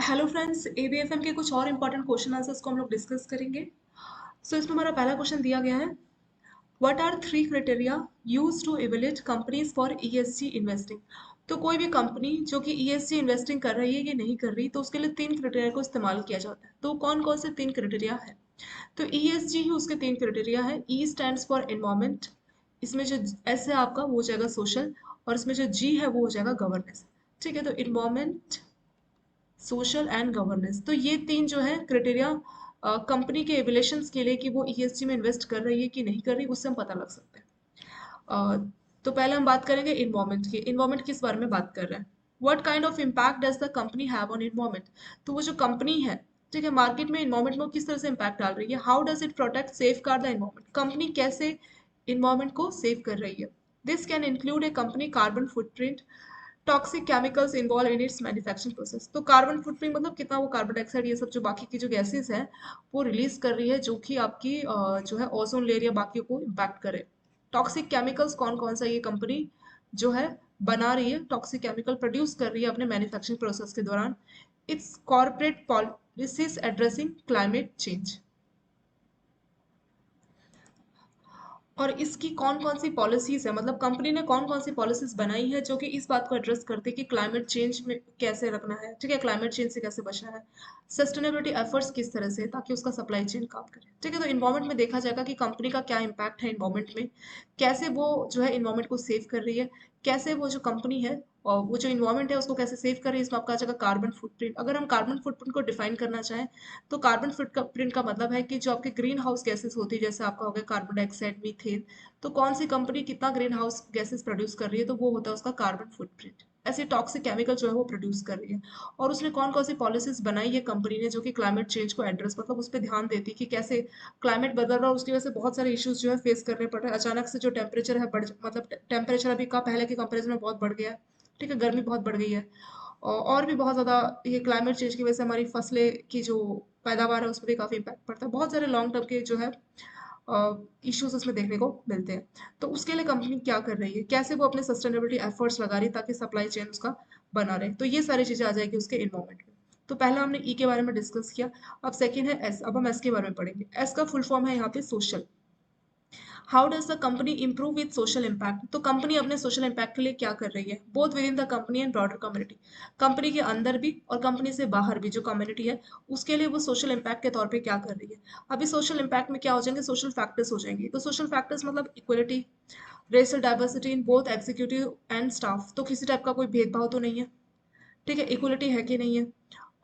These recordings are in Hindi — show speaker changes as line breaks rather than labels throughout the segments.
हेलो फ्रेंड्स, एबीएफएम के कुछ और इंपॉर्टेंट क्वेश्चन आंसर्स को हम लोग डिस्कस करेंगे। इसमें हमारा पहला क्वेश्चन दिया गया है, what are three criteria use to evaluate companies for ESG investing. तो कोई भी कंपनी जो कि ईएसजी इन्वेस्टिंग कर रही है या नहीं कर रही, तो उसके लिए तीन क्राइटेरिया को इस्तेमाल किया जाता है। तो कौन कौन से तीन क्राइटेरिया है? तो ईएसजी ही उसके तीन क्राइटेरिया है। ई स्टैंड्स फॉर एनवायरमेंट, इसमें जो एस है आपका वो हो जाएगा सोशल, और इसमें जो जी है वो हो जाएगा गवर्नेंस। ठीक है, तो इन्वायरमेंट, सोशल एंड गवर्नेंस, तो ये तीन जो है क्राइटेरिया कंपनी के एवेल्यूएशंस के लिए कि वो ईएसजी में इन्वेस्ट कर रही है कि नहीं कर रही, उससे हम पता लग सकते हैं। तो पहले हम बात करेंगे इन्वायरमेंट की। इन्वायरमेंट किस बारे में बात कर रहे हैं? What kind of impact does the company have on environment. तो वो जो कंपनी है, ठीक है, मार्केट में इन्वायरमेंट में किस तरह से इम्पैक्ट डाल रही है। How does it protect safe guard the environment, company कैसे इन्वायरमेंट को सेव कर रही है। This can include A company carbon footprint, toxic chemicals involve in its manufacturing process. तो कार्बन फुटप्रिंट मतलब कितना वो कार्बन डाइऑक्साइड ये सब जो बाकी की जो गैसेस हैं वो रिलीज कर रही है, जो कि आपकी जो है ओजोन लेयर या बाकी को इम्पैक्ट करे। टॉक्सिक केमिकल्स कौन कौन सा ये कंपनी जो है बना रही है, टॉक्सिक केमिकल प्रोड्यूस कर रही है अपने मैन्युफैक्चरिंग प्रोसेस के दौरान। It's corporate policies addressing climate change, और इसकी कौन कौन सी पॉलिसीज है, मतलब कंपनी ने कौन कौन सी पॉलिसीज बनाई है जो कि इस बात को एड्रेस करते हैं कि क्लाइमेट चेंज में कैसे रखना है, ठीक है, क्लाइमेट चेंज से कैसे बचना है, सस्टेनेबिलिटी एफर्ट्स किस तरह से, ताकि उसका सप्लाई चेन काम करे। ठीक है, तो इन्वायरमेंट में देखा जाएगा कि कंपनी का क्या इम्पैक्ट है इन्वायरमेंट में, कैसे वो जो है इन्वायरमेंट को सेव कर रही है, कैसे वो जो कंपनी है और वो जो इन्वायरमेंट है उसको कैसे सेव कर रही है। इसमें आपका आ जाएगा कार्बन फुटप्रिंट। अगर हम कार्बन फुटप्रिंट को डिफाइन करना चाहें, तो कार्बन फुटप्रिंट का मतलब है कि जो आपके ग्रीन हाउस गैसेस होती है, जैसे आपका हो गया कार्बन डाइऑक्साइड, मीथेन, तो कौन सी कंपनी कितना ग्रीन हाउस गैसेस प्रोड्यूस कर रही है, तो वो होता है उसका कार्बन फुटप्रिंट। ऐसे टॉक्सिक केमिकल जो है वो प्रोड्यूस कर रही है, और उसने कौन कौन सी पॉलिसीज बनाई है कंपनी ने जो कि क्लाइमेट चेंज को एड्रेस, मतलब उस पर ध्यान देती है कि कैसे क्लाइमेट बदल रहा है, उसकी वजह से बहुत सारे इश्यूज जो है फेस करने पड़ रहे हैं। अचानक से जो टेम्परेचर है बढ़, मतलब टेम्परेचर अभी का पहले के कंपेरिजन में बहुत बढ़ गया है। ठीक है, गर्मी बहुत बढ़ गई है, और भी बहुत ज़्यादा ये क्लाइमेट चेंज की वजह से हमारी फसलें की जो पैदावार है उस पर भी काफ़ी इम्पैक्ट पड़ता है। बहुत सारे लॉन्ग टर्म के जो है इश्यूज उसमें देखने को मिलते हैं। तो उसके लिए कंपनी क्या कर रही है, कैसे वो अपने सस्टेनेबिलिटी एफर्ट्स लगा रही है ताकि सप्लाई चेन उसका बना रहे, तो ये सारी चीज़ें आ जाएगी उसके इन्वॉल्वमेंट में। तो पहला हमने ई के बारे में डिस्कस किया। अब सेकंड है एस। अब हम एस के बारे में पढ़ेंगे। एस का फुल फॉर्म है यहाँ पे social. How does the company improve with social impact. तो कंपनी अपने सोशल इम्पैक्ट के लिए क्या कर रही है, both with in the company and broader community. Company के अंदर भी और कंपनी से बाहर भी जो कम्युनिटी है उसके लिए वो सोशल इम्पैक्ट के तौर पे क्या कर रही है। अभी सोशल इम्पैक्ट में क्या हो जाएंगे, सोशल फैक्टर्स हो जाएंगे। तो सोशल फैक्टर्स मतलब equality, racial diversity in both executive and staff, तो किसी टाइप का कोई भेदभाव तो नहीं है। ठीक है, इक्वलिटी है कि नहीं है,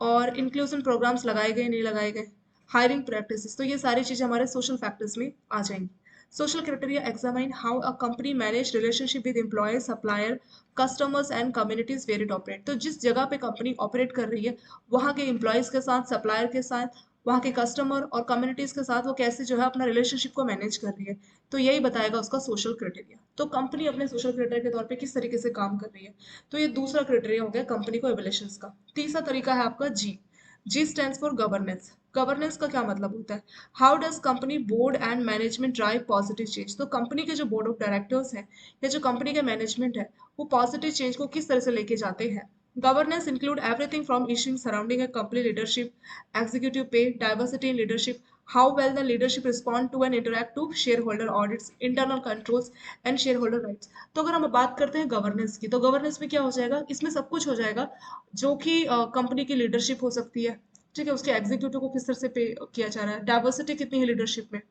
और इंक्लूजन प्रोग्राम्स लगाए गए नहीं लगाए गए, हायरिंग प्रैक्टिसेस, तो ये सारी चीज़ें हमारे सोशल फैक्टर्स में आ जाएंगी। Social criteria examine how a company manage relationship with employer, supplier, customers and communities where it operate. तो जिस जगह पे कंपनी ऑपरेट कर रही है वहाँ के एम्प्लॉयज़ के साथ, सप्लायर के साथ, वहाँ के कस्टमर और कम्युनिटीज़ के साथ वो कैसे जो है अपना रिलेशनशिप को मैनेज कर रही है, तो यही बताएगा उसका सोशल क्राइटेरिया। तो कंपनी अपने सोशल क्राइटेरिया के तौर पे किस तरीके से काम कर रही है, तो ये दूसरा क्राइटेरिया हो गया कंपनी को एवेल्यूएशंस का। तीसरा तरीका है आपका G. G stands for governance. Governance का क्या मतलब होता है, how does company board and management drive positive change. तो कंपनी के जो बोर्ड ऑफ डायरेक्टर्स हैं या जो कंपनी के मैनेजमेंट है वो पॉजिटिव चेंज को किस तरह से लेके जाते हैं। Governance include everything from issues surrounding a company leadership, executive pay, diversity in leadership, how well the leadership respond to and interact to shareholder audits, internal controls and shareholder rights। तो अगर हम बात करते हैं गवर्नेंस की, तो गवर्नेंस में क्या हो जाएगा, इसमें सब कुछ हो जाएगा जो कि कंपनी की लीडरशिप हो सकती है। ठीक है, उसके एग्जीक्यूटिव को किस तरह से पे किया जा रहा है, डाइवर्सिटी कितनी है लीडरशिप में,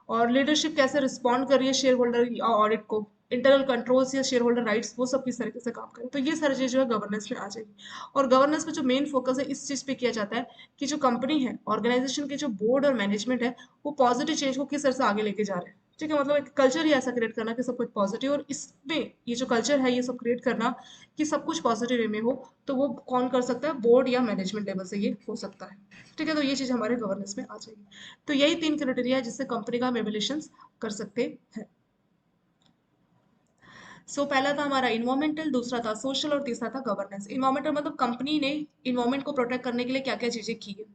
और लीडरशिप कैसे रिस्पॉन्ड कर रही है शेयर होल्डर ऑडिट को, इंटरनल कंट्रोल्स या शेयर होल्डर राइट्स वो सब किस तरीके से काम करें, तो ये सारी चीज़ जो है गवर्नेंस में आ जाएगी। और गवर्नेंस में जो मेन फोकस है इस चीज़ पे किया जाता है कि जो कंपनी है, ऑर्गेनाइजेशन के जो बोर्ड और मैनेजमेंट है, वो पॉजिटिव चेंज को किस तरह से आगे लेके जा रहे हैं। ठीक है, मतलब एक कल्चर ही ऐसा क्रिएट करना कि सब कुछ पॉजिटिव, और इसमें ये जो कल्चर है ये सब क्रिएट करना कि सब कुछ पॉजिटिव वे में हो, तो वो कौन कर सकता है, बोर्ड या मैनेजमेंट लेवल से ये हो सकता है। ठीक है, तो ये चीज़ हमारे गवर्नेंस में आ जाएगी। तो यही तीन क्राइटेरिया है जिससे कंपनी का हम एवेल्यूशन कर सकते हैं। पहला था हमारा इन्वायरमेंटल, दूसरा था सोशल, और तीसरा था गवर्नेंस। इन्वायरमेंटल मतलब कंपनी ने इन्वायरमेंट को प्रोटेक्ट करने के लिए क्या क्या चीजें की है,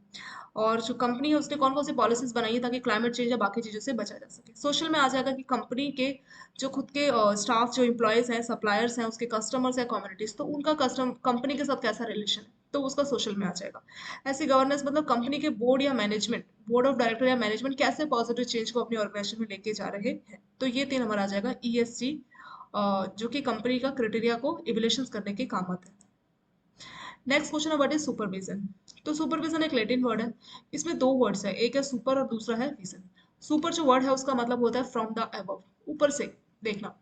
और जो कंपनी है उसने कौन कौन सी पॉलिसीज बनाई है ताकि क्लाइमेट चेंज या बाकी चीजों से बचा जा सके। सोशल में आ जाएगा कि कंपनी के जो खुद के स्टाफ, जो इम्प्लॉयज हैं, सप्लायर्स हैं, उसके कस्टमर्स हैं, कम्युनिटीज, तो उनका कस्टम कंपनी के साथ कैसा रिलेशन है। तो उसका सोशल में आ जाएगा। ऐसी गवर्नेंस मतलब कंपनी के बोर्ड या मैनेजमेंट, बोर्ड ऑफ डायरेक्टर या मैनेजमेंट कैसे पॉजिटिव चेंज को अपनी ऑर्गेनाइजेशन में लेके जा रहे हैं। तो ये तीन हमारा आ जाएगा ESG, जो कि कंपनी का क्राइटेरिया को इवैल्यूएशन करने के काम आता है। नेक्स्ट क्वेश्चन है व्हाट इज सुपरविजन। तो सुपरविजन एक लैटिन वर्ड है। इसमें दो वर्ड्स है, एक है सुपर और दूसरा है विजन। सुपर जो वर्ड है उसका मतलब होता है फ्रॉम द अबव, ऊपर से देखना।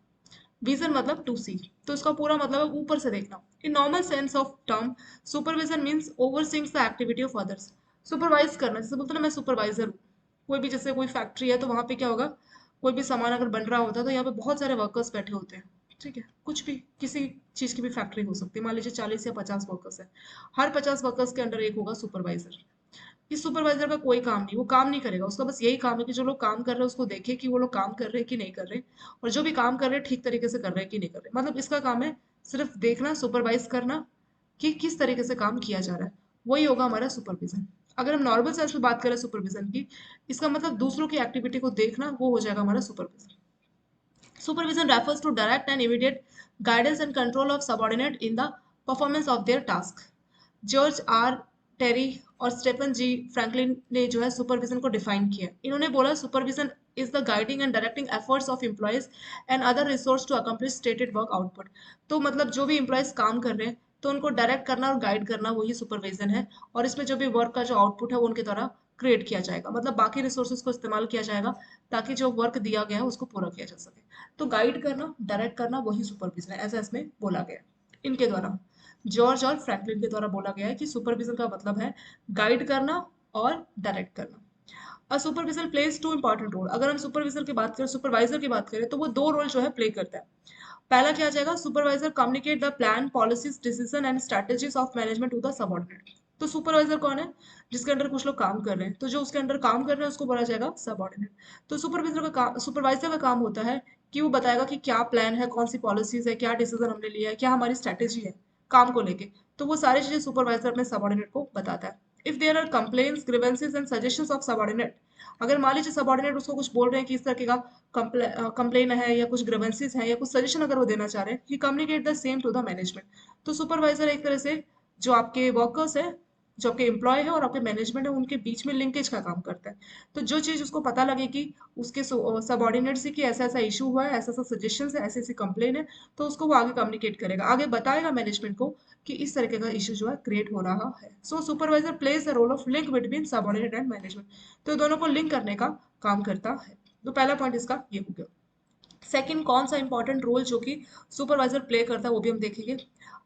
विजन मतलब टू सी, तो इसका पूरा मतलब है ऊपर से देखना। In normal sense of term supervision means overseeing the activity of others. Supervise करना, जैसे बोलते हैं ना मैं सुपरवाइजर हूँ। कोई भी जैसे कोई फैक्ट्री है तो वहां पे क्या होगा, कोई भी सामान अगर बन रहा होता है तो यहाँ पे बहुत सारे वर्कर्स बैठे होते हैं। ठीक है, कुछ भी किसी चीज की भी फैक्ट्री हो सकती है, मान लीजिए 40 या 50 वर्कर्स है। हर 50 वर्कर्स के अंडर एक होगा सुपरवाइजर। इस सुपरवाइजर का कोई काम नहीं, वो काम नहीं करेगा, उसका बस यही काम है कि जो लोग काम कर रहे हैं उसको देखे कि वो लोग काम कर रहे हैं कि नहीं कर रहे, और जो भी काम कर रहे हैं ठीक तरीके से कर रहे हैं कि नहीं कर रहे। मतलब इसका काम है सिर्फ देखना, सुपरवाइज करना कि किस तरीके से काम किया जा रहा है। वही होगा हमारा सुपरविजन। अगर हम नॉर्मल सेंस में बात करें सुपरविजन की, इसका मतलब दूसरों की एक्टिविटी को देखना, वो हो जाएगा हमारा supervision. Supervision refers to direct and immediate guidance and control of subordinate in the performance of their task. George R Terry और स्टेफन जी फ्रैंकलिन ने जो है सुपरविजन को डिफाइन किया। इन्होंने बोला supervision is the guiding and directing efforts of employees and other resource to accomplish stated work output. तो मतलब जो भी एम्प्लॉयज काम कर रहे हैं तो उनको डायरेक्ट करना और गाइड करना वही सुपरविजन है, और इसमें जो भी वर्क का जो आउटपुट है वो उनके द्वारा क्रिएट किया जाएगा, मतलब बाकी रिसोर्सेज को इस्तेमाल किया जाएगा ताकि जो वर्क दिया गया है उसको पूरा किया जा सके। तो गाइड करना, डायरेक्ट करना वही सुपरविजन है, ऐसा इसमें बोला गया है इनके द्वारा। जॉर्ज और फ्रैंकलिन के द्वारा बोला गया है कि सुपरविजन का मतलब है गाइड करना और डायरेक्ट करना। और supervision plays to important role. अगर हम सुपरविजन की बात करें, सुपरवाइजर की बात करें, तो वो दो रोल जो है प्ले करता है। पहला क्या आ जाएगा, supervisor communicate the plan policies decision and strategies of management to the subordinate. तो सुपरवाइजर कौन है, जिसके अंडर कुछ लोग काम कर रहे हैं, तो जो उसके अंडर काम कर रहे हैं उसको बोला जाएगा सबऑर्डिनेट। तो सुपरवाइजर का काम, सुपरवाइजर का काम होता है कि वो बताएगा कि क्या प्लान है, कौन सी पॉलिसीज है, क्या डिसीजन हमने लिया है, क्या हमारी स्ट्रेटेजी है काम को लेके। तो वो सारी चीजें सुपरवाइजर अपने सबऑर्डिनेट को बताता है। If there are complaints, grievances and suggestions of subordinate, अगर मान लीजिए सबऑर्डिनेट उसको कुछ बोल रहे हैं कि इस तरह का कंप्लेन है या कुछ ग्रीवेंसेस है या कुछ सजेशन अगर वो देना चाह रहे हैं, he communicate the same to the management. तो सुपरवाइजर एक तरह से जो आपके वर्कर्स है, जो आपके एम्प्लॉय है और आपके मैनेजमेंट है, उनके बीच में लिंकेज का काम करता है। तो जो चीज उसको पता लगे कि उसके सबऑर्डिनेट से कि ऐसा ऐसा इशू हुआ है, ऐसा ऐसा सजेशन है, ऐसी ऐसी कंप्लेन है, तो उसको वो आगे कम्युनिकेट करेगा, आगे बताएगा मैनेजमेंट को कि इस तरीके का इशू जो है क्रिएट हो रहा है। So supervisor plays the role of link between subordinate and management. तो दोनों को लिंक करने का काम करता है। तो पहला पॉइंट इसका ये हो गया। सेकंड कौन सा इंपॉर्टेंट रोल जो कि सुपरवाइजर प्ले करता है वो भी हम देखेंगे।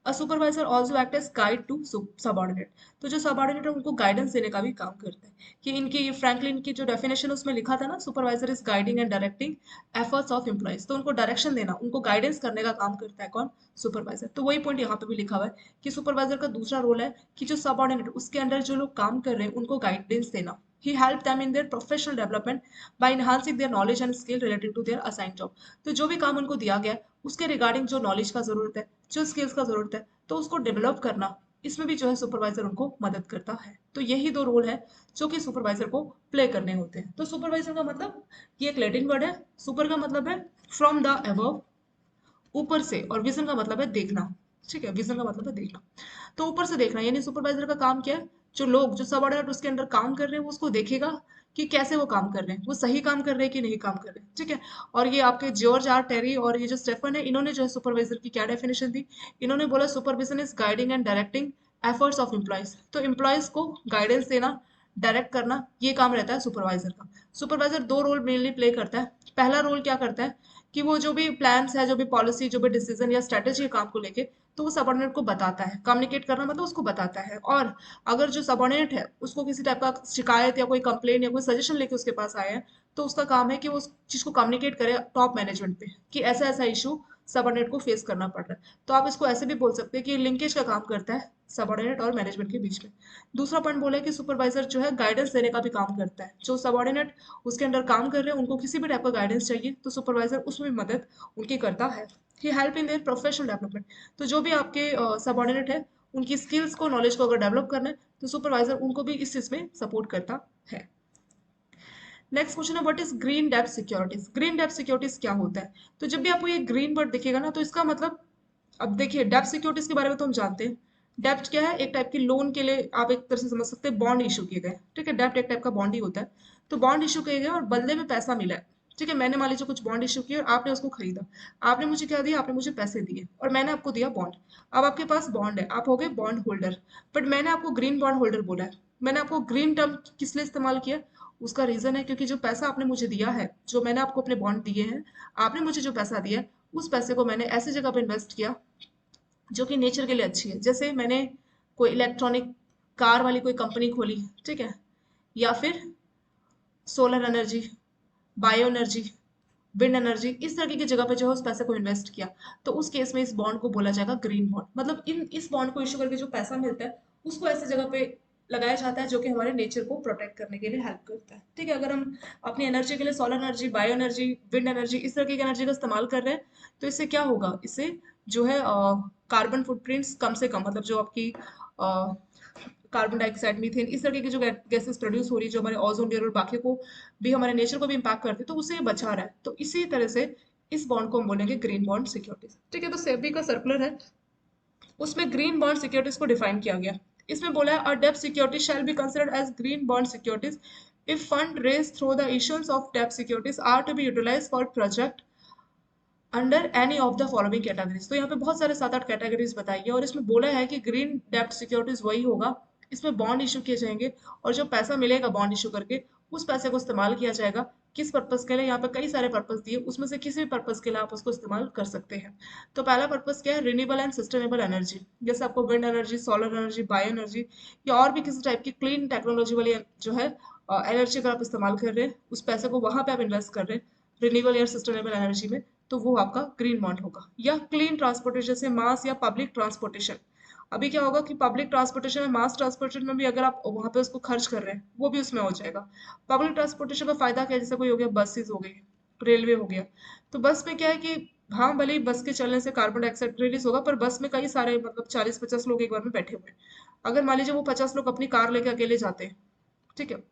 A supervisor also act as guide to subordinate. तो जो सबऑर्डिनेट है उनको गाइडेंस देने का भी काम करता है। कि इनकी फ्रैंकलिन की जो डेफिनेशन उसमें लिखा था ना, supervisor is guiding and directing efforts of employees, तो उनको डायरेक्शन देना, उनको गाइडेंस करने का काम करता है कौन, सुपरवाइजर। तो वही पॉइंट यहाँ पे भी लिखा हुआ है कि सुपरवाइजर का दूसरा रोल है कि जो सबऑर्डिनेट उसके अंडर जो लोग काम कर रहे हैं उनको गाइडेंस देना। He helped them in their professional development by enhancing their knowledge and skill related to their assigned job. तो जो भी काम उनको दिया गया है उसके रिगार्डिंग जो नॉलेज का जरूरत है, जो स्किल्स का जरूरत है, तो उसको डेवलप करना, इसमें भी जो है सुपरवाइजर उनको मदद करता है। तो यही दो रोल है जो कि सुपरवाइजर को प्ले करने होते हैं। तो सुपरवाइजर का मतलब, ये एक लैटिन वर्ड है। सुपर का मतलब है फ्रॉम द अबव, ऊपर से, और विजन का मतलब है देखना। ठीक है, विजन का मतलब है देखना। तो ऊपर से देखना यानी सुपरवाइजर का काम क्या है, जो लोग जो सबऑर्डिनेट उसके अंडर काम कर रहे हैं वो उसको देखेगा कि कैसे वो काम कर रहे हैं, वो सही काम कर रहे हैं कि नहीं काम कर रहे हैं। ठीक है, और ये आपके जॉर्ज आर टेरी और ये जो स्टेफन है, इन्होंने जो है सुपरवाइजर की क्या डेफिनेशन दी। इन्होंने बोला supervision is guiding and directing efforts of employees. तो एम्प्लॉयज को गाइडेंस देना, डायरेक्ट करना, ये काम रहता है सुपरवाइजर का। सुपरवाइजर दो रोल मेनली प्ले करता है। पहला रोल क्या करता है कि वो जो भी प्लान्स है, जो भी पॉलिसी, जो भी डिसीजन या स्ट्रेटेजी है काम को लेके, तो वो सबऑर्डिनेट को बताता है। कम्युनिकेट करना मतलब उसको बताता है। और अगर जो सबऑर्डिनेट है उसको किसी टाइप का शिकायत या कोई कंप्लेन या कोई सजेशन लेके उसके पास आए हैं, तो उसका काम है कि वो उस चीज को कम्युनिकेट करे टॉप मैनेजमेंट पे कि ऐसा ऐसा इशू सबऑर्डिनेट को फेस करना पड़ रहा है। तो आप इसको ऐसे भी बोल सकते हैं कि लिंकेज का काम करता है सबऑर्डिनेट और मैनेजमेंट के बीच में। दूसरा पॉइंट बोला है कि सुपरवाइजर जो है गाइडेंस देने का भी काम करता है। जो सबऑर्डिनेट उसके अंडर काम कर रहे हैं उनको किसी भी टाइप का गाइडेंस चाहिए तो सुपरवाइजर उसमें भी मदद उनकी करता है। He help in their professional development. तो जो भी आपके सबऑर्डिनेट है उनकी स्किल्स को, नॉलेज को अगर डेवलप करना है तो सुपरवाइजर उनको भी इस चीज में सपोर्ट करता है। नेक्स्ट क्वेश्चन है what is green depth securities. Green depth securities क्या होता है। तो जब भी आपको ये ग्रीन वर्ड दिखेगा ना, तो इसका मतलब, अब देखिए डेप्थ सिक्योरिटीज के बारे में तो हम जानते हैं। डेब्ट क्या है? एक टाइप की लोन के लिए आप एक तरह से समझ सकते हैं, बॉन्ड इशू किए गए, ठीक है। डेब्ट एक टाइप का बॉन्ड ही होता है। तो बॉन्ड इशू किए गए और बदले में पैसा मिला है, ठीक है। मैंने मान लीजिए कुछ बॉन्ड इशू किए और आपने उसको खरीदा। आपने मुझे क्या दिया? आपने मुझे पैसे दिए और मैंने आपको दिया बॉन्ड। अब आपके पास बॉन्ड है, आप हो गए बॉन्ड होल्डर। बट मैंने आपको ग्रीन बॉन्ड होल्डर बोला है। मैंने आपको ग्रीन टर्म किस लिए इस्तेमाल किया? उसका रीजन है क्योंकि जो पैसा आपने मुझे दिया है, जो मैंने आपको अपने बॉन्ड दिए हैं, आपने मुझे जो पैसा दिया है, उस पैसे को मैंने ऐसी जगह पे इन्वेस्ट किया जो कि नेचर के लिए अच्छी है। जैसे मैंने कोई इलेक्ट्रॉनिक कार वाली कोई कंपनी खोली, ठीक है, या फिर solar energy, bio energy, wind energy, इस तरीके की जगह पे जो है उस पैसे को इन्वेस्ट किया, तो उस केस में इस बॉन्ड को बोला जाएगा ग्रीन बॉन्ड। मतलब इन इस बॉन्ड को इशू करके जो पैसा मिलता है उसको ऐसी जगह पे लगाया जाता है जो कि हमारे नेचर को प्रोटेक्ट करने के लिए हेल्प करता है, ठीक है। अगर हम अपनी एनर्जी के लिए solar energy, bio energy, wind energy, इस तरह की एनर्जी का इस्तेमाल कर रहे हैं, तो इससे क्या होगा? इससे जो है कार्बन फुटप्रिंट्स कम से कम, मतलब जो आपकी कार्बन डाइऑक्साइड, मीथेन, इस तरीके की जो गैसेस प्रोड्यूस हो रही है, जो हमारे ओजोन लेयर और बाकी को भी, हमारे नेचर को भी इम्पैक्ट करती है, तो उससे ये बचा रहा है। तो इसी तरह से इस बॉन्ड को हम बोलेंगे ग्रीन बॉन्ड सिक्योरिटीज, ठीक है। तो सेबी का सर्कुलर है, उसमें ग्रीन बॉन्ड सिक्योरिटीज को डिफाइन किया गया। इसमें बोला है अ डेब्ट security shall be considered as green bond securities if fund raise through the issuance of डेब्ट securities are to be utilised for project under any of the following categories. तो यहाँ पे बहुत सारे 7-8 कैटेगरीज बताई है और इसमें बोला है कि ग्रीन डेब्ट सिक्योरिटीज वही होगा, इसमें बॉन्ड इशू किए जाएंगे और जो पैसा मिलेगा बॉन्ड इशू करके, उस पैसे को इस्तेमाल किया जाएगा। किस पर्पस के लिए? यहाँ पे कई सारे पर्पस दिए, उसमें से किसी भी पर्पस के लिए आप उसको इस्तेमाल कर सकते हैं। तो पहला पर्पस क्या है? Renewable and sustainable energy. जैसे आपको wind energy, solar energy, bio energy या और भी किसी टाइप की क्लीन टेक्नोलॉजी वाली जो है एनर्जी अगर आप इस्तेमाल कर रहे हैं, उस पैसे को वहां पे आप इन्वेस्ट कर रहे हैं रिन्यूएबल या सस्टेनेबल एनर्जी में, तो वो आपका ग्रीन बॉन्ड होगा। या क्लीन ट्रांसपोर्टेशन, जैसे मास या पब्लिक ट्रांसपोर्टेशन। अभी क्या होगा कि पब्लिक ट्रांसपोर्टेशन में, मास ट्रांसपोर्टेशन में भी अगर आप वहां पे उसको खर्च कर रहे हैं, वो भी उसमें हो जाएगा। पब्लिक ट्रांसपोर्टेशन का फायदा क्या है? जैसे कोई हो गया बसेस हो गई, रेलवे हो गया। तो बस में क्या है कि हाँ, भले ही बस के चलने से कार्बन डाइऑक्साइड रिलीज होगा, पर बस में कई सारे, मतलब 40-50 लोग एक बार में बैठे हुए हैं। अगर मान लीजिए वो 50 लोग अपनी कार लेके अकेले जाते हैं, ठीक है,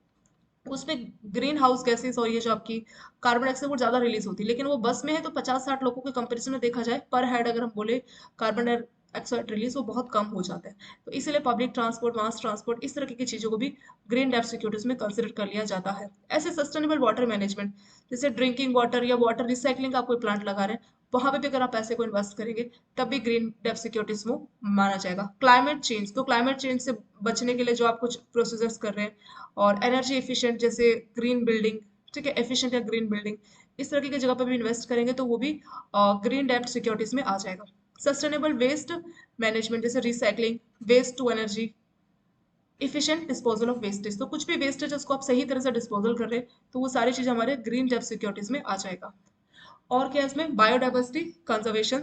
उसमें ग्रीन हाउस गैसेस और ये जो आपकी कार्बन डाइऑक्साइड वो ज्यादा रिलीज होती है। लेकिन वो बस में है तो 50-60 लोगों के कंपैरिजन में देखा जाए पर हेड, अगर हम बोले कार्बन डाइऑक्साइड रिलीज, वो बहुत कम हो जाता है। तो इसीलिए पब्लिक ट्रांसपोर्ट, मास ट्रांसपोर्ट, इस तरह की चीजों को भी ग्रीन डेब्ट सिक्योरिटीज में कंसिडर कर लिया जाता है। ऐसे सस्टेनेबल वाटर मैनेजमेंट, जैसे ड्रिंकिंग वाटर या वाटर रिसाइकलिंग का कोई प्लांट लगा रहे हैं, वहां पे भी अगर आप पैसे को इन्वेस्ट करेंगे, तब भी ग्रीन डेब्ट सिक्योरिटीज में माना जाएगा। क्लाइमेट चेंज, तो क्लाइमेट चेंज से बचने के लिए जो आप कुछ प्रोसीजर्स कर रहे हैं, और एनर्जी एफिशिएंट, जैसे ग्रीन बिल्डिंग, ठीक है, एफिशिएंट या ग्रीन बिल्डिंग, इस तरीके की जगह पर भी इन्वेस्ट करेंगे तो वो भी ग्रीन डेब्ट सिक्योरिटीज में आ जाएगा। सस्टेनेबल वेस्ट मैनेजमेंट, जैसे recycling, waste to energy, efficient disposal of wastage, तो कुछ भी वेस्टेज उसको आप सही तरह से डिस्पोजल कर रहे हैं, तो वो सारी चीज हमारे ग्रीन डेब्ट सिक्योरिटीज में आ जाएगा। और क्या है इसमें? बायोडाइवर्सिटी कंजर्वेशन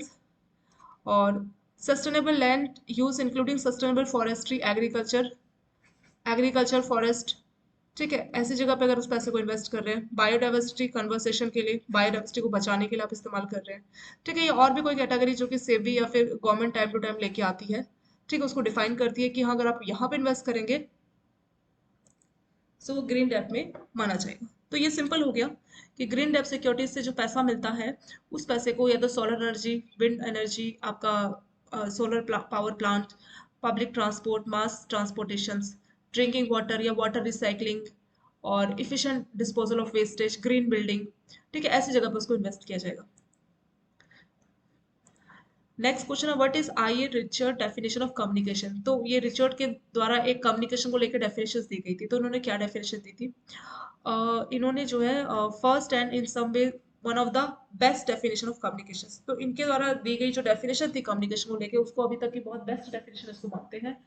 और sustainable land use including sustainable forestry, agriculture, forest, ठीक है। ऐसी जगह पे अगर उस पैसे को इन्वेस्ट कर रहे हैं, बायोडाइवर्सिटी कन्वर्सेशन के लिए, बायोडाइवर्सिटी को बचाने के लिए आप इस्तेमाल कर रहे हैं, ठीक है। ये और भी कोई कैटेगरी जो कि सेबी या फिर गवर्नमेंट टाइम टू टाइम लेके आती है, ठीक है, उसको डिफाइन करती है कि हाँ, अगर आप यहाँ पे इन्वेस्ट करेंगे तो वो ग्रीन डेब्ट में माना जाएगा। तो ये सिंपल हो गया कि ग्रीन डेब्ट सिक्योरिटीज से जो पैसा मिलता है, उस पैसे को या तो सोलर एनर्जी, विंड एनर्जी, आपका solar power plant, public transport, mass transportation, drinking water या वाटर रिसाइकलिंग, और efficient disposal of wastage, green building, ठीक है, ऐसी जगह पर उसको इन्वेस्ट किया जाएगा। नेक्स्ट क्वेश्चन है what is I Richard definition of communication. तो ये रिचर्ड के द्वारा एक कम्युनिकेशन को लेकर डेफिनेशन दी गई थी। तो उन्होंने क्या डेफिनेशन दी थी? इन्होंने जो है first and in some way one of the best definition of communication, तो इनके द्वारा दी गई जो डेफिनेशन थी कम्युनिकेशन को लेके, उसको अभी तक की बहुत बेस्ट डेफिनेशन इसको मानते हैं।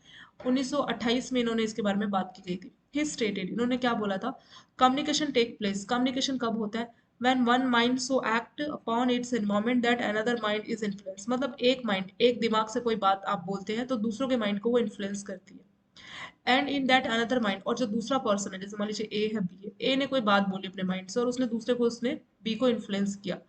1928 में इन्होंने इसके बारे में बात की गई थी। ही स्टेटेड, इन्होंने क्या बोला था? कम्युनिकेशन टेक प्लेस, कम्युनिकेशन कब होता है? when one mind so act upon its environment that another mind is influenced, मतलब एक माइंड, एक दिमाग से कोई बात आप बोलते हैं तो दूसरों के माइंड को वो इन्फ्लुएंस करती है। And in that another mind, और जो दूसरा पर्सन है, जैसे मान लीजिए ए है, बी है, ए ने कोई बात बोली अपने माइंड से और उसने दूसरे को, उसने बी को इन्फ्लुएंस किया।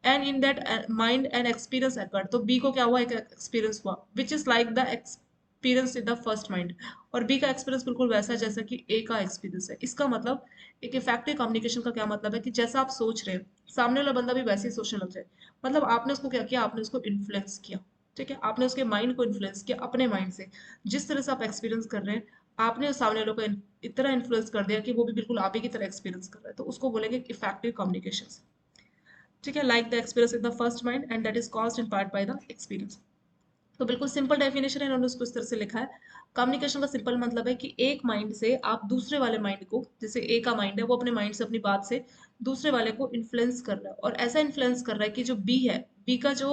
And in that mind an experience occurred, तो बी को क्या हुआ? एक एक्सपीरियंस हुआ which is like the experience in the first mind, और बी का एक्सपीरियंस बिल्कुल वैसा है जैसा कि ए का एक्सपीरियंस है। इसका मतलब, एक इफेक्टिव कम्युनिकेशन का क्या मतलब है? कि जैसा आप सोच रहे हैं, सामने वाला बंदा भी वैसे ही सोचने लग जाए। मतलब आपने उसको क्या किया? आपने उसको इन्फ्लुएंस किया, ठीक है, आपने उसके माइंड को इन्फ्लुएंस किया अपने माइंड से, जिस तरह से आप एक्सपीरियंस कर रहे हैं आपने उस सामने वालों को इतना इन्फ्लुएंस कर दिया कि वो भी बिल्कुल आप ही की तरह एक्सपीरियंस कर रहा है, तो उसको बोलेंगे इफेक्टिव कम्युनिकेशन। ठीक है, like the experience in the first mind and that is caused in part by the experience. तो बिल्कुल सिंपल डेफिनेशन है, इन्होंने उसको इस तरह से लिखा है। कम्युनिकेशन का सिंपल मतलब है कि एक माइंड से आप दूसरे वाले माइंड को, जैसे ए का माइंड है वो अपने माइंड से अपनी बात से दूसरे वाले को इन्फ्लुएंस कर रहा है, और ऐसा इन्फ्लुएंस कर रहा है कि जो बी है, बी का जो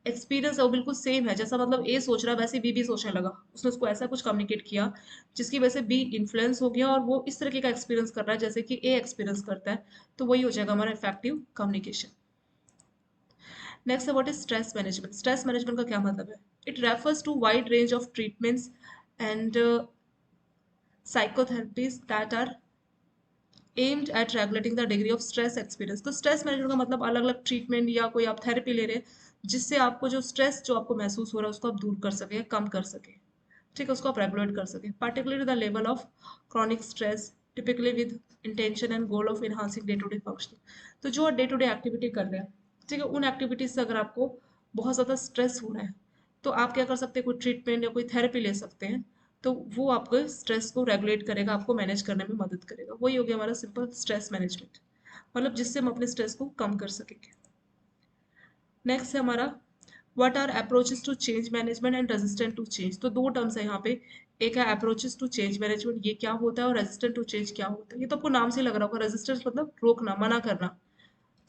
एक्सपीरियंस है वो बिल्कुल सेम है, जैसा मतलब ए सोच रहा है वैसे बी भी सोचने लगा, उसने उसको ऐसा कुछ कम्युनिकेट किया जिसकी वजह से बी इन्फ्लुएंस हो गया और वो इस तरीके का एक्सपीरियंस कर रहा है जैसे कि ए एक्सपीरियंस करता है। तो वही हो जाएगा हमारा इफेक्टिव कम्युनिकेशन। नेक्स्ट है what is stress management. Stress management का क्या मतलब है? It refers to wide range of treatments and psychotherapies that are aimed at regulating the degree of stress experience। तो स्ट्रेस मैनेजमेंट का मतलब अलग अलग ट्रीटमेंट या कोई आप थेरेपी ले रहे हैं जिससे आपको जो स्ट्रेस जो आपको महसूस हो रहा है उसको आप दूर कर सके, कम कर सके, ठीक है, उसको आप रेगुलेट कर सके, particularly the level of chronic stress typically with intention and goal of enhancing day to day functioning. तो जो डे टू डे एक्टिविटी कर रहे हैं, ठीक है, उन एक्टिविटीज से अगर आपको बहुत ज़्यादा स्ट्रेस हो रहा है तो आप क्या कर सकते हैं, कोई ट्रीटमेंट या कोई थेरेपी ले सकते हैं। तो वो आपको स्ट्रेस को रेगुलेट करेगा, आपको मैनेज करने में मदद करेगा। वही हो गया हमारा सिंपल स्ट्रेस मैनेजमेंट, मतलब जिससे हम अपने स्ट्रेस को कम कर सकेंगे। नेक्स्ट है हमारा what are approaches to change management and resistant to change. तो दो टर्म्स है यहाँ पे, एक है अप्रोचेस टू चेंज मैनेजमेंट, ये क्या होता है, और रेजिस्टेंट टू चेंज क्या होता है। ये तो आपको नाम से लग रहा होगा, रेजिस्टेंस मतलब रोकना, मना करना,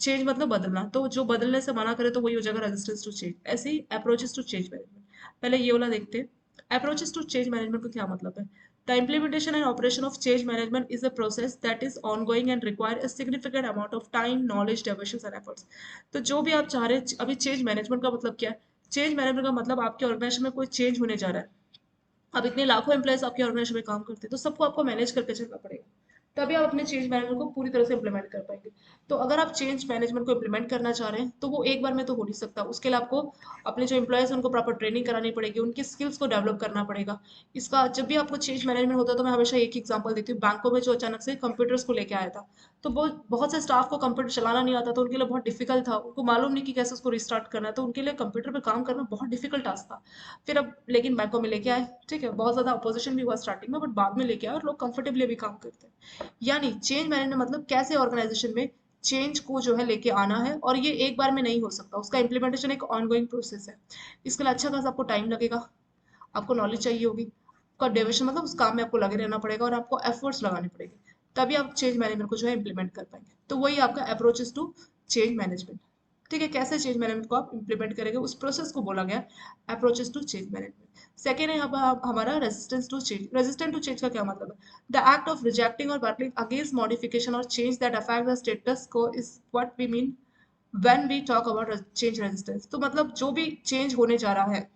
चेंज मतलब बदलना, तो जो बदलने से मना करे तो वही हो जाएगा रेजिस्टेंस टू चेंज। ऐसे ही अप्रोचेस टू चेंज मैनेजमेंट, पहले ये वाला देखते हैं। अप्रोचेस टू चेंज मैनेजमेंट का क्या मतलब है? The implementation and operation of change management is a process that is ongoing and require a significant amount of time, knowledge, devotions and efforts। तो जो भी आप चाह रहे हैं, अभी चेंज मैनेजमेंट का मतलब क्या है? चेंज मैनेजमेंट का मतलब आपके ऑर्गेनाइजेशन में कोई चेंज होने जा रहा है। अब इतने लाखों एम्प्लॉयज आपके ऑर्गेनाइजेशन में काम करते हैं, तो सबको आपको मैनेज करके चलना पड़ेगा, तभी आप अपने चेंज मैनेजमेंट को पूरी तरह से इंप्लीमेंट कर पाएंगे। तो अगर आप चेंज मैनेजमेंट को इंप्लीमेंट करना चाह रहे हैं तो वो एक बार में तो हो नहीं सकता, उसके लिए आपको अपने जो एम्प्लॉयज हैं उनको प्रॉपर ट्रेनिंग करानी पड़ेगी, उनकी स्किल्स को डेवलप करना पड़ेगा। इसका जब भी आपको चेंज मैनेजमेंट होता है तो मैं हमेशा एक एग्जांपल देती हूँ, बैंकों में जो अचानक से कंप्यूटर्स को लेके आया था, तो बहुत बहुत से स्टाफ को कंप्यूटर चलाना नहीं आता, तो उनके लिए बहुत डिफिकल्ट था, उनको मालूम नहीं कि कैसे उसको रिस्टार्ट करना है, तो उनके लिए कंप्यूटर पे काम करना बहुत डिफिकल्ट टास्क था। फिर अब लेकिन बैंकों में लेके आए, ठीक है, बहुत ज़्यादा अपोजिशन भी हुआ स्टार्टिंग में, बट बाद में लेके आए और लोग कंफर्टेबली भी काम करते हैं। यानी चेंज मैनेजमेंट मतलब कैसे ऑर्गेनाइजेशन में चेंज को जो है लेके आना है, और ये एक बार में नहीं हो सकता, उसका इम्प्लीमेंटेशन एक ऑनगोइंग प्रोसेस है। इसके लिए अच्छा खासा आपको टाइम लगेगा, आपको नॉलेज चाहिए होगी, आपका डेविएशन मतलब उस काम में आपको लगे रहना पड़ेगा और आपको एफर्ट्स लगाने पड़ेंगे, तभी आप चेंज मैनेजमेंट को जो है इंप्लीमेंट कर पाएंगे। तो वही आपका अप्रोचेस टू चेंज मैनेजमेंट। ठीक है, कैसे चेंज मैनेजमेंट को आप इंप्लीमेंट करेंगे उस प्रोसेस को बोला गया approaches to change management. Second है हमारा resistance to change. Resistant to change का क्या मतलब है? द एक्ट ऑफ रिजेक्टिंग और वर्किंग अगेंस्ट मॉडिफिकेशन और change that affect the status quo is what we mean when we talk about change resistance. तो मतलब जो भी चेंज होने जा रहा है,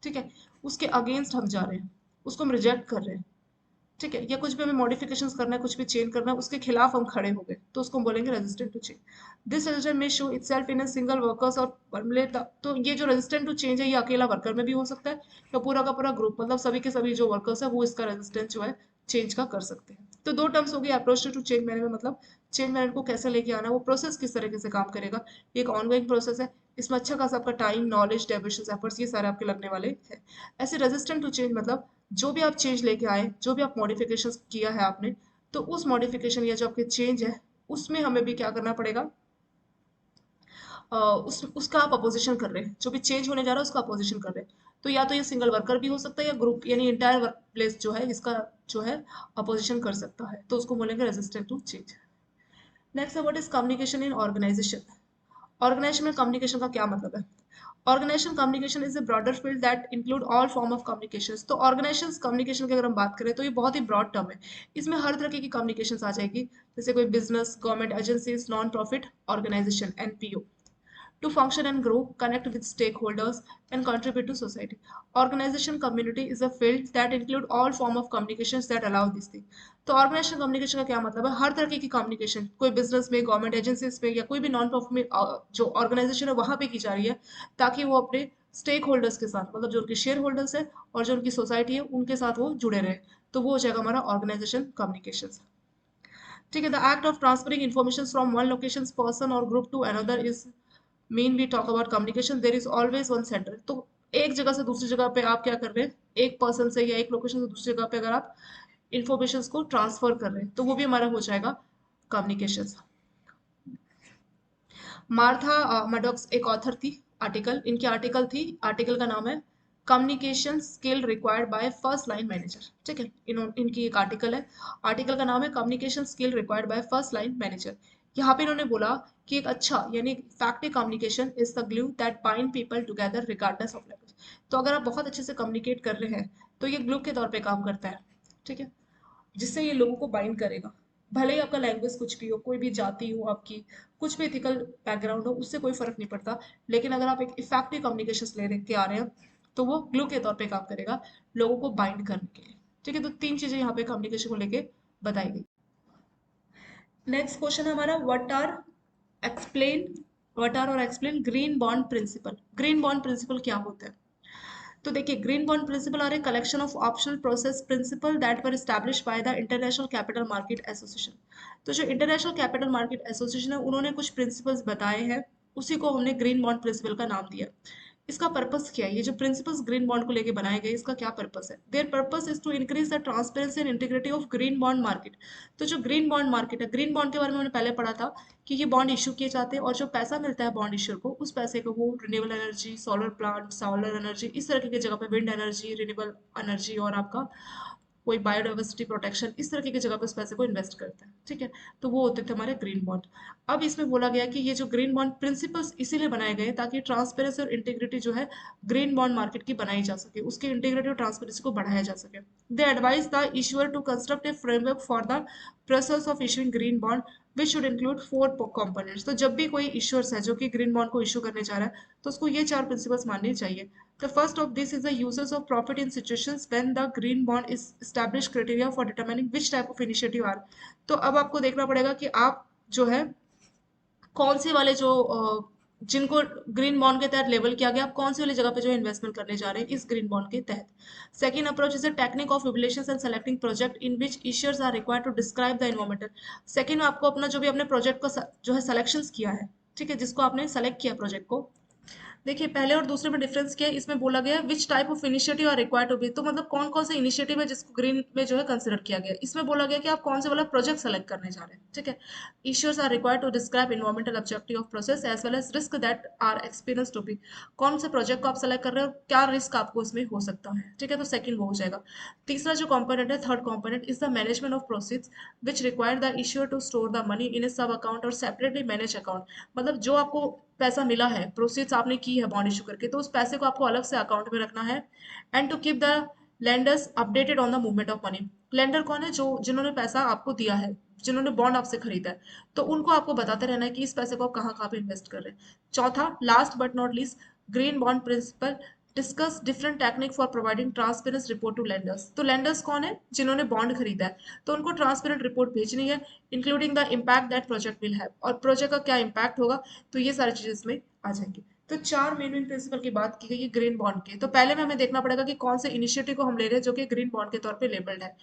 ठीक है, उसके अगेंस्ट हम जा रहे हैं, उसको हम रिजेक्ट कर रहे हैं, ठीक है, या कुछ भी हमें मॉडिफिकेशंस करना है, कुछ भी चेंज करना है, उसके खिलाफ हम खड़े हो गए, तो उसको हम बोलेंगे resistant to change. This resistance में show itself in a single workers और परमलेट। तो ये जो रेजिस्टेंट टू चेंज है ये अकेला वर्कर में भी हो सकता है, या पूरा का पूरा ग्रुप, मतलब सभी के सभी जो वर्कर्स है वो इसका रेजिस्टेंस जो है चेंज का कर सकते हैं। तो दो टर्म्स हो गई, अप्रोच टू चेंज मैनेजमेंट मतलब चेंज मैनेजमेंट को कैसे लेके आना, वो प्रोसेस किस तरीके से काम करेगा, ये एक ऑनगोइंग प्रोसेस है, इसमें अच्छा खासा आपका टाइम, नॉलेज, डेविएशंस, एफर्ट्स ये सारे आपके लगने वाले हैं। ऐसे रेजिस्टेंट टू चेंज मतलब जो भी आप चेंज लेके आए, जो भी आप मॉडिफिकेशन किया है आपने, तो उस मॉडिफिकेशन या जो आपके चेंज है उसमें हमें भी क्या करना पड़ेगा, उसका आप अपोजिशन कर रहे हैं, जो भी चेंज होने जा रहा है उसका अपोजिशन कर रहे हैं। तो या तो ये सिंगल वर्कर भी हो सकता है या ग्रुप, यानी इंटायर वर्क प्लेस जो है इसका जो है अपोजिशन कर सकता है, तो उसको बोलेंगे रेजिस्टेंट टू चेंज। नेक्स्ट है what is communication in organisation. Organisation में कम्युनिकेशन का क्या मतलब है? Organisation communication is a broader field that include all form of communication. तो ऑर्गेनाइजेशन कम्युनिकेशन की अगर हम बात करें तो ये बहुत ही ब्रॉड टर्म है, इसमें हर तरह की कम्युनिकेशन आ जाएगी, जैसे कोई business, government agencies, non profit organisation NPO, to function and grow, connect with stakeholders, and contribute to society. Organization community is a field that include all form of communications that allow this thing। तो ऑर्गेनाइजेशन कम्युनिकेशन का क्या मतलब है? हर तरह की कम्युनिकेशन, कोई बिजनेस में, गवर्नमेंट एजेंसीज में, या कोई भी नॉन प्रॉफिट में जो ऑर्गेनाइजेशन है वहां पे की जा रही है, ताकि वो अपने स्टेक होल्डर्स के साथ, मतलब जो उनके शेयर होल्डर्स है और जो उनकी सोसाइटी है उनके साथ वो जुड़े रहे, तो वो हो जाएगा हमारा ऑर्गेनाइजेशन कम्युनिकेशन। ठीक है, the act of transferring information from one location, person or group to another is mean we talk about communication there is always one centre. तो एक जगह से दूसरी जगह पे आप क्या कर रहे हैं, एक पर्सन से या एक लोकेशन से दूसरी जगह पे अगर आप इंफॉर्मेशन को ट्रांसफर कर रहे हैं तो वो भी हमारा हो जाएगा कम्युनिकेशन। मार्था मडॉक्स एक ऑथर थी, आर्टिकल इनकी आर्टिकल थी, आर्टिकल का नाम है communication skill required by first line manager. ठीक है, इनकी एक आर्टिकल है, आर्टिकल का नाम है communication skill required by first line manager. यहाँ पे इन्होंने बोला कि एक अच्छा यानी effective communication is the glue that bind people together regardless of language. तो अगर आप बहुत अच्छे से कम्युनिकेट कर रहे हैं तो ये ग्लू के तौर पे काम करता है। ठीक है, जिससे ये लोगों को बाइंड करेगा। भले ही आपका लैंग्वेज कुछ भी हो, कोई भी जाति हो आपकी, कुछ भी एथिकल बैकग्राउंड हो, उससे कोई फर्क नहीं पड़ता। लेकिन अगर आप एक इफेक्टिव कम्युनिकेशन ले के आ रहे हैं तो वो ग्लू के तौर पे काम करेगा लोगों को बाइंड करने के लिए। ठीक है, तो तीन चीजें यहाँ पे कम्युनिकेशन को लेके बताई गई। नेक्स्ट क्वेश्चन है हमारा एक्सप्लेन व्हाट आर और explain green bond principle. Green bond principle क्या होता है? तो देखिए, green bond principle are a collection of optional process principle that were establish by the international capital market association. तो जो इंटरनेशनल कैपिटल मार्केट एसोसिएशन है उन्होंने कुछ प्रिंसिपल्स बताए हैं, उसी को हमने ग्रीन बॉन्ड प्रिंसिपल का नाम दिया। इसका पर्पस क्या है? ये जो प्रिंसिपल्स ग्रीन बॉन्ड को लेके बनाए गए, इसका क्या पर्पस है? Their purpose is to increase the transparency and integrity of green bond market. तो जो ग्रीन बॉन्ड मार्केट है, ग्रीन बॉन्ड के बारे में हमने पहले पढ़ा था कि ये बॉन्ड इशू किए जाते हैं और जो पैसा मिलता है बॉन्ड इश्यूर को, उस पैसे को वो renewable energy, solar plant, solar energy, इस तरह की जगह पे विंड एनर्जी, रिन्यूएबल एनर्जी और आपका कोई बायोडाइवर्सिटी प्रोटेक्शन, इस तरह की जगह पे उस पैसे को इन्वेस्ट करता है। ठीक है, तो वो होते थे हमारे ग्रीन बॉन्ड। अब इसमें बोला गया कि ये जो ग्रीन बॉन्ड प्रिंसिपल्स इसीलिए बनाए गए ताकि ट्रांसपेरेंसी और इंटीग्रिटी जो है ग्रीन बॉन्ड मार्केट की बनाई जा सके, उसकी इंटीग्रिटी और ट्रांसपेरेंसी को बढ़ाया जा सके। They advise the issuer to construct a framework for the process of issuing green bond which should include 4 components. तो जब भी कोई इश्योर्स है जो कि ग्रीन बॉन्ड को इशू करने जा रहा है तो उसको ये 4 प्रिंसिपल्स मानने चाहिए। The first of this is the uses of profit in situations when the green bond is established criteria for determining which type of initiative are। तो अब आपको देखना पड़ेगा कि आप जो है कौन से वाले जो जिनको ग्रीन बॉन्ड के तहत लेबल किया गया, आप कौन सी वाली जगह पे जो इन्वेस्टमेंट करने जा रहे हैं इस ग्रीन बॉन्ड के तहत। Second approach is the technique of evaluation and selecting project in which issuers are required to describe the environmental. Second, आपको अपना जो भी अपने प्रोजेक्ट को जो है सिलेक्शन किया है, ठीक है, जिसको आपने सेलेक्ट किया प्रोजेक्ट को, देखिए पहले और दूसरे में डिफरेंस क्या है, इसमें बोला गया है which type of initiative are required to be. तो मतलब कौन कौन सा इनिशिएटिव है जिसको ग्रीन में जो है कंसिडर किया गया है। इसमें बोला गया कि आप कौन से वाला प्रोजेक्ट सेलेक्ट करने जा रहे हैं। ठीक है, issues are required to describe environmental objective of process as well as risk that are experience to be. कौन से प्रोजेक्ट को आप सेलेक्ट कर रहे हो, क्या रिस्क आपको इसमें हो सकता है। ठीक है, तो सेकंड वो हो जाएगा। तीसरा जो कंपोनेंट है, third component is the management of proceeds which require the issuer to store the money in a sub account और सेपरेटली मैनेज अकाउंट। मतलब जो आपको पैसा मिला है, प्रोसीड्स आपने की है बॉन्ड इशू करके, तो उस पैसे को आपको अलग से अकाउंट में रखना है। And to keep the lenders updated on the movement of money. Lender कौन है? जो जिन्होंने पैसा आपको दिया है, जिन्होंने बॉन्ड आपसे खरीदा है, तो उनको आपको बताते रहना है कि इस पैसे को आप कहाँ कहाँ पे इन्वेस्ट कर रहे हैं। चौथा, last but not least, green bond principle discuss different technique for providing transparent report to lenders. तो लेंडर्स कौन है? जिन्होंने बॉन्ड खरीदा है, तो उनको ट्रांसपेरेंट रिपोर्ट भेजनी है, including the impact that project will have, और प्रोजेक्ट का क्या इम्पैक्ट होगा। तो ये सारी चीजें इसमें आ जाएंगी। तो चार मेन मेन प्रिंसिपल की बात की गई है ग्रीन बॉन्ड के। तो पहले में हमें देखना पड़ेगा कि कौन से इनिशिएटिव को हम ले रहे हैं जो कि ग्रीन बॉन्ड के तौर पे लेबल्ड है।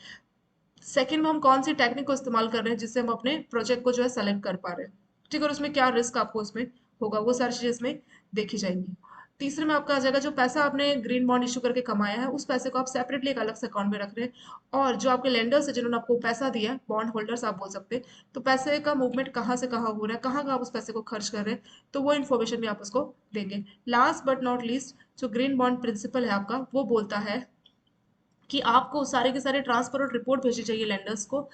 सेकंड में हम कौन सी टेक्निक को इस्तेमाल कर रहे हैं जिससे हम अपने प्रोजेक्ट को जो है सेलेक्ट कर पा रहे हैं। ठीक है, और उसमें क्या रिस्क आपको उसमें होगा, वो सारी चीजें इसमें देखी जाएंगी। तीसरे में आपका आ जाएगा जो पैसा आपने ग्रीन बॉन्ड इशू करके कमाया है, उस पैसे को आप सेपरेटली एक अलग से अकाउंट में रख रहे हैं। और जो आपके लेंडर्स है जिन्होंने आपको पैसा दिया है, बॉन्ड होल्डर्स आप बोल सकते हैं, तो पैसे का मूवमेंट कहाँ से कहाँ हो रहा है, कहाँ कहाँ आप उस पैसे को खर्च कर रहे हैं, तो वो इन्फॉर्मेशन भी आप उसको देंगे। लास्ट बट नॉट लीस्ट, जो ग्रीन बॉन्ड प्रिंसिपल है आपका, वो बोलता है कि आपको सारे के सारे ट्रांसफर और रिपोर्ट भेजनी चाहिए लेंडर्स को,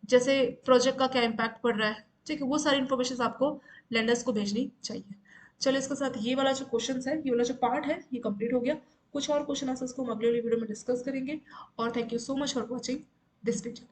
जैसे प्रोजेक्ट का क्या इम्पैक्ट पड़ रहा है। ठीक है, वो सारी इन्फॉर्मेशन आपको लेंडर्स को भेजनी चाहिए। चलो, इसके साथ ये वाला जो क्वेश्चन है, ये वाला जो पार्ट है, ये कंप्लीट हो गया। कुछ और क्वेश्चन आंसर्स को हम अगले वाली वीडियो में डिस्कस करेंगे। और thank you so much for watching this video.